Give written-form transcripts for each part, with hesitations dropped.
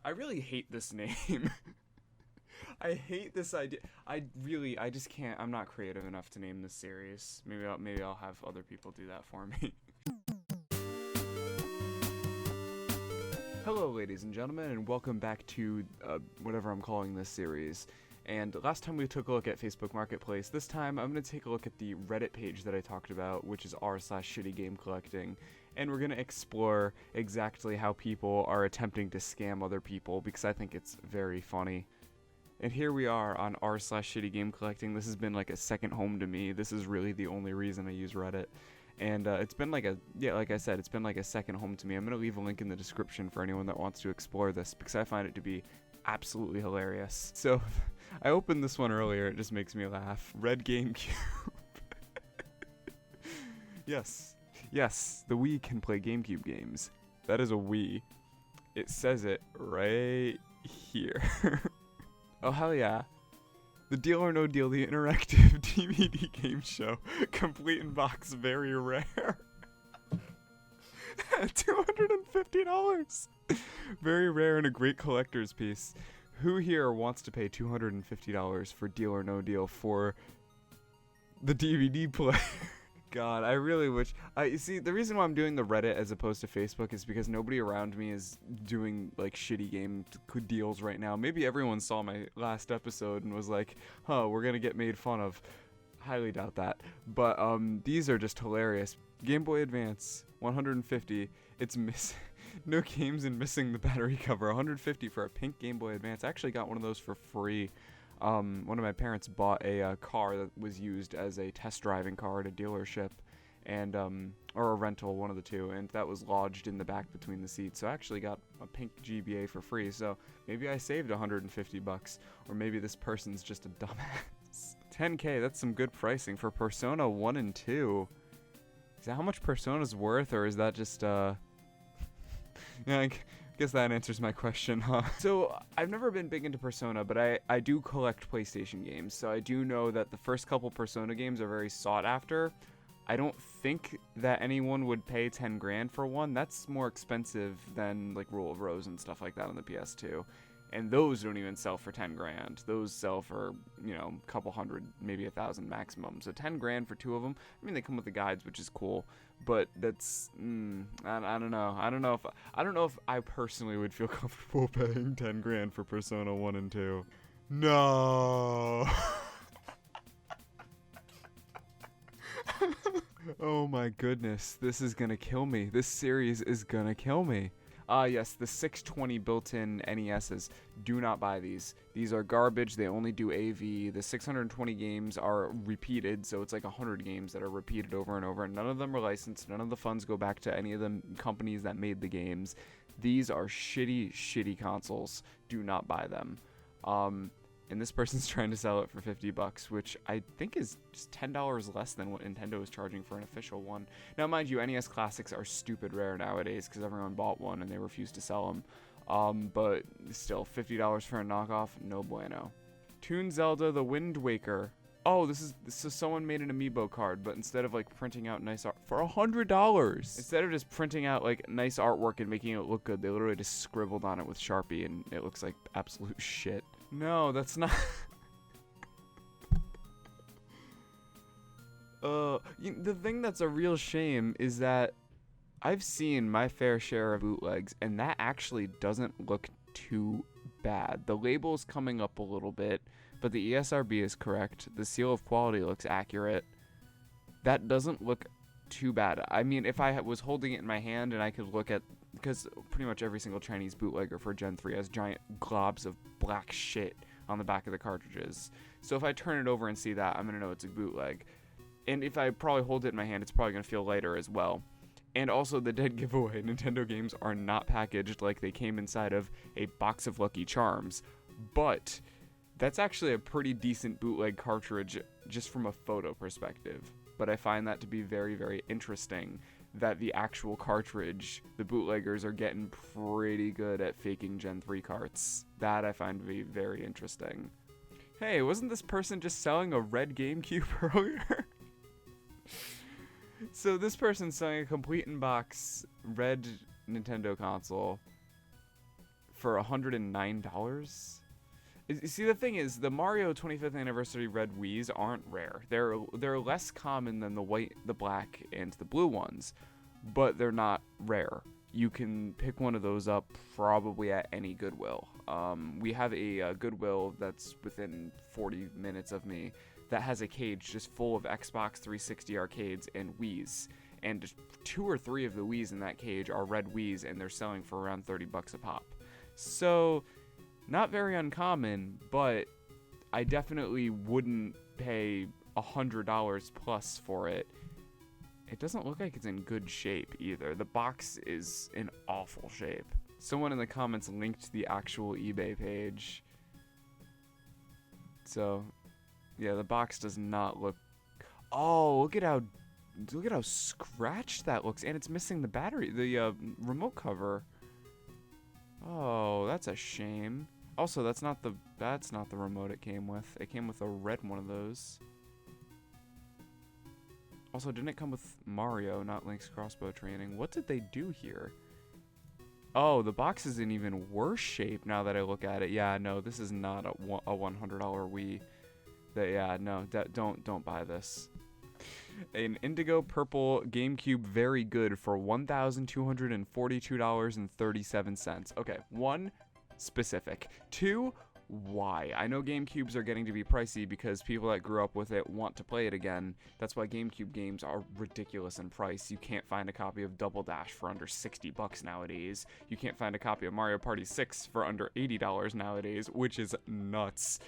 I really hate this name. I hate this idea. I just can't. I'm not creative enough to name this series. Maybe I'll have other people do that for me. Hello, ladies and gentlemen, and welcome back to whatever I'm calling this series. And last time we took a look at Facebook Marketplace. This time I'm going to take a look at the Reddit page that I talked about, which is r/shittygamecollecting. And we're going to explore exactly how people are attempting to scam other people, because I think it's very funny. And here we are on r/shittygamecollecting. This has been like a second home to me. This is really the only reason I use Reddit. And it's been like like I said, it's been like a second home to me. I'm going to leave a link in the description for anyone that wants to explore this, because I find it to be absolutely hilarious. So, I opened this one earlier, it just makes me laugh. Red GameCube. Yes, the Wii can play GameCube games. That is a Wii. It says it right here. Oh, hell yeah. The Deal or No Deal, the interactive DVD game show. Complete in box, very rare. $250. Very rare and a great collector's piece. Who here wants to pay $250 for Deal or No Deal for the DVD player? God, I really wish. You see, the reason why I'm doing the Reddit as opposed to Facebook is because nobody around me is doing like shitty game deals right now. Maybe everyone saw my last episode and was like, "Huh, we're gonna get made fun of." Highly doubt that. But these are just hilarious. Game Boy Advance, 150. It's missing. No games and missing the battery cover. 150 for a pink Game Boy Advance. I actually got one of those for free. One of my parents bought a car that was used as a test driving car at a dealership, and or a rental, one of the two, and that was lodged in the back between the seats. So I actually got a pink GBA for free. So maybe I saved $150, or maybe this person's just a dumbass. 10K, that's some good pricing for Persona 1 and 2. Is that how much Persona's worth, or is that just yeah, I guess that answers my question, huh? So, I've never been big into Persona, but I do collect PlayStation games, so I do know that the first couple Persona games are very sought after. I don't think that anyone would pay 10 grand for one. That's more expensive than, like, Rule of Rose and stuff like that on the PS2. And those don't even sell for 10 grand. Those sell for, you know, a couple hundred, maybe 1,000 maximum. So 10 grand for two of them. I mean, they come with the guides, which is cool. But that's, I don't know. I don't know if I personally would feel comfortable paying 10 grand for Persona 1 and 2. No. Oh my goodness. This is gonna kill me. This series is gonna kill me. Yes, the 620 built-in NESs. Do not buy these. These are garbage. They only do AV. The 620 games are repeated, so it's like 100 games that are repeated over and over. None of them are licensed. None of the funds go back to any of the companies that made the games. These are shitty consoles. Do not buy them. And this person's trying to sell it for $50, which I think is just $10 less than what Nintendo is charging for an official one. Now, mind you, NES Classics are stupid rare nowadays because everyone bought one and they refuse to sell them. But still, $50 for a knockoff, no bueno. Toon Zelda: The Wind Waker. Oh, this is someone made an amiibo card, but instead of like printing out nice art for $100, instead of just printing out like nice artwork and making it look good, they literally just scribbled on it with Sharpie, and it looks like absolute shit. No, that's not. The thing that's a real shame is that I've seen my fair share of bootlegs, and that actually doesn't look too bad. The label's coming up a little bit, but the ESRB is correct. The seal of quality looks accurate. That doesn't look too bad. I mean, if I was holding it in my hand and I could look at, because pretty much every single Chinese bootlegger for Gen 3 has giant globs of black shit on the back of the cartridges. So if I turn it over and see that, I'm going to know it's a bootleg. And if I probably hold it in my hand, it's probably going to feel lighter as well. And also, the dead giveaway, Nintendo games are not packaged like they came inside of a box of Lucky Charms. But that's actually a pretty decent bootleg cartridge just from a photo perspective. But I find that to be very, very interesting, that the actual cartridge, the bootleggers are getting pretty good at faking Gen 3 carts. That I find to be very interesting. Hey, wasn't this person just selling a red GameCube earlier? So this person's selling a complete in-box red Nintendo console for $109. See, the thing is, the Mario 25th Anniversary Red Wiis aren't rare. They're less common than the white, the black, and the blue ones, but they're not rare. You can pick one of those up probably at any Goodwill. We have a Goodwill that's within 40 minutes of me that has a cage just full of Xbox 360 arcades and Wiis. And just 2 or 3 of the Wiis in that cage are red Wiis, and they're selling for around $30 a pop. So, not very uncommon, but I definitely wouldn't pay $100 plus for it. It doesn't look like it's in good shape either. The box is in awful shape. Someone in the comments linked the actual eBay page. So, yeah, the box does not look... Oh, look at how scratched that looks, and it's missing the battery, the remote cover. Oh, that's a shame. Also, that's not the remote it came with. It came with a red one of those. Also, didn't it come with Mario, not Link's crossbow training? What did they do here? Oh, the box is in even worse shape now that I look at it. Yeah, no, this is not a $100 Wii. Yeah, no, don't buy this. An indigo purple GameCube very good for $1,242.37. Okay, 1, specific. 2, why? I know GameCubes are getting to be pricey because people that grew up with it want to play it again. That's why GameCube games are ridiculous in price. You can't find a copy of Double Dash for under $60 nowadays. You can't find a copy of Mario Party 6 for under $80 nowadays, which is nuts.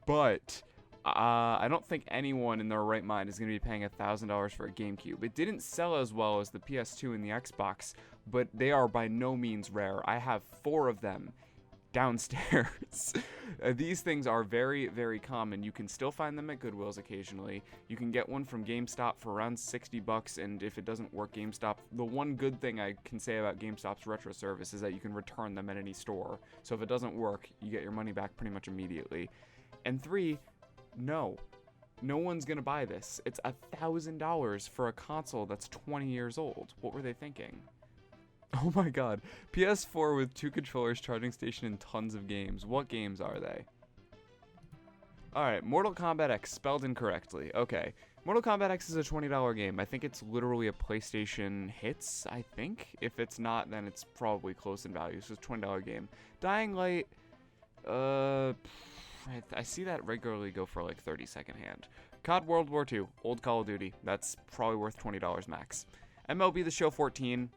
But I don't think anyone in their right mind is going to be paying $1,000 for a GameCube. It didn't sell as well as the PS2 and the Xbox, but they are by no means rare. I have 4 of them downstairs. These things are very, very common. You can still find them at Goodwills occasionally. You can get one from GameStop for around $60, and if it doesn't work, GameStop... The one good thing I can say about GameStop's retro service is that you can return them at any store. So if it doesn't work, you get your money back pretty much immediately. And 3... No one's gonna buy this. It's $1,000 for a console that's 20 years old. What were they thinking? Oh my god. PS4 with 2 controllers, charging station, and tons of games. What games are they? Alright, Mortal Kombat X, spelled incorrectly. Okay. Mortal Kombat X is a $20 game. I think it's literally a PlayStation Hits, I think. If it's not, then it's probably close in value. So it's a $20 game. Dying Light, I see that regularly go for like 30 secondhand. COD World War II, old Call of Duty. That's probably worth $20 max. MLB The Show 14,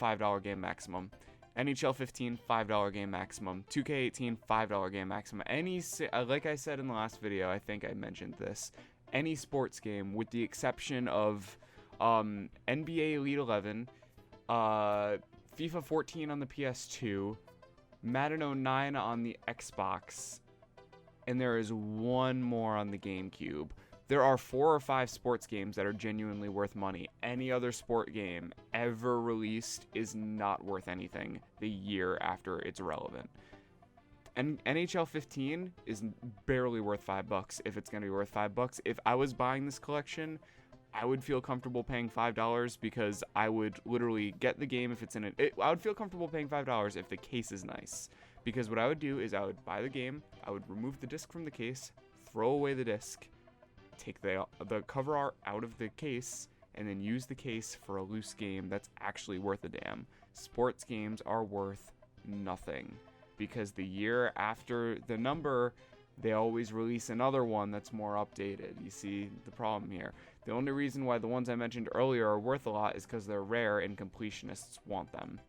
$5 game maximum. NHL 15, $5 game maximum. 2K18, $5 game maximum. Like I said in the last video, I think I mentioned this. Any sports game, with the exception of NBA Elite 11, FIFA 14 on the PS2, Madden 09 on the Xbox, and there is one more on the GameCube. There are 4 or 5 sports games that are genuinely worth money. Any other sport game ever released is not worth anything the year after it's relevant. And NHL 15 is barely worth $5 if it's going to be worth $5. If I was buying this collection, I would feel comfortable paying $5 because I would literally get the game if it's in it. I would feel comfortable paying $5 if the case is nice. Because what I would do is I would buy the game, I would remove the disc from the case, throw away the disc, take the cover art out of the case, and then use the case for a loose game that's actually worth a damn. Sports games are worth nothing. Because the year after the number, they always release another one that's more updated. You see the problem here. The only reason why the ones I mentioned earlier are worth a lot is because they're rare and completionists want them.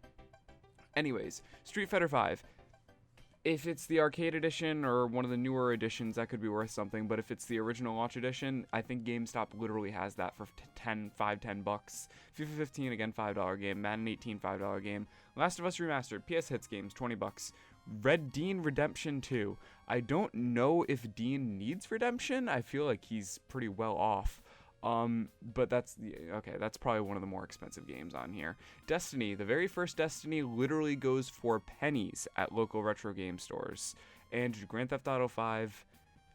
Anyways, Street Fighter V. If it's the arcade edition or one of the newer editions, that could be worth something. But if it's the original launch edition, I think GameStop literally has that for $10. FIFA 15, again, $5 game. Madden 18, $5 game. Last of Us Remastered, PS Hits games, $20. Red Dean Redemption 2. I don't know if Dean needs redemption. I feel like he's pretty well off. But that's probably one of the more expensive games on here. Destiny, the very first Destiny literally goes for pennies at local retro game stores. And Grand Theft Auto 5,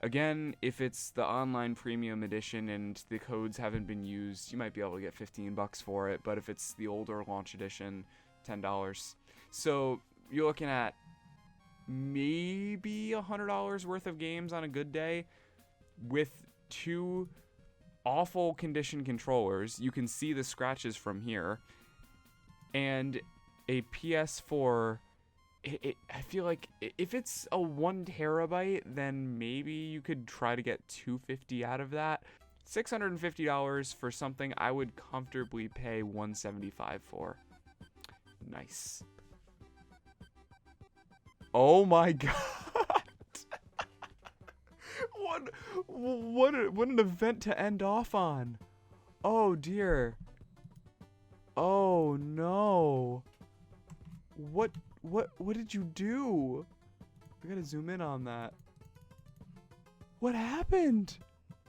again, if it's the online premium edition and the codes haven't been used, you might be able to get $15 for it. But if it's the older launch edition, $10. So you're looking at maybe $100 worth of games on a good day with 2 awful condition controllers. You can see the scratches from here. And a PS4, I feel like if it's a 1 terabyte, then maybe you could try to get $250 out of that. $650 for something I would comfortably pay $175 for. Nice. Oh my god. What an event to end off on. Oh dear. Oh no. What did you do? I gotta zoom in on that. What happened?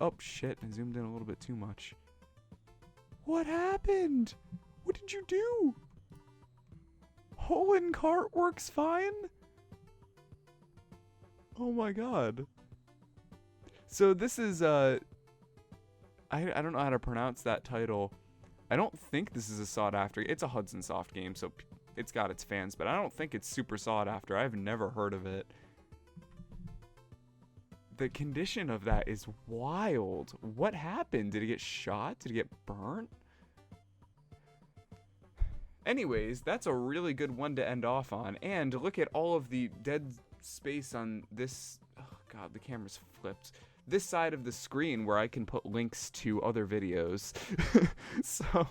Oh shit, I zoomed in a little bit too much. What happened? What did you do? Hole in cart works fine? Oh my god. So this is I don't know how to pronounce that title. I don't think this is a sought after. It's a Hudson Soft game, so it's got its fans, but I don't think it's super sought after. I've never heard of it. The condition of that is wild. What happened? Did it get shot? Did it get burnt? Anyways, that's a really good one to end off on. And look at all of the dead space on this. Oh god, the camera's flipped. This side of the screen where I can put links to other videos. So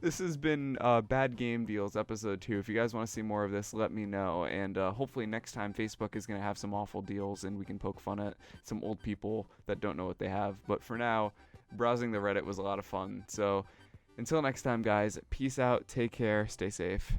this has been Bad Game Deals episode 2. If you guys want to see more of this, let me know. And hopefully next time Facebook is going to have some awful deals and we can poke fun at some old people that don't know what they have. But for now, browsing the Reddit was a lot of fun. So until next time, guys, peace out, take care, stay safe.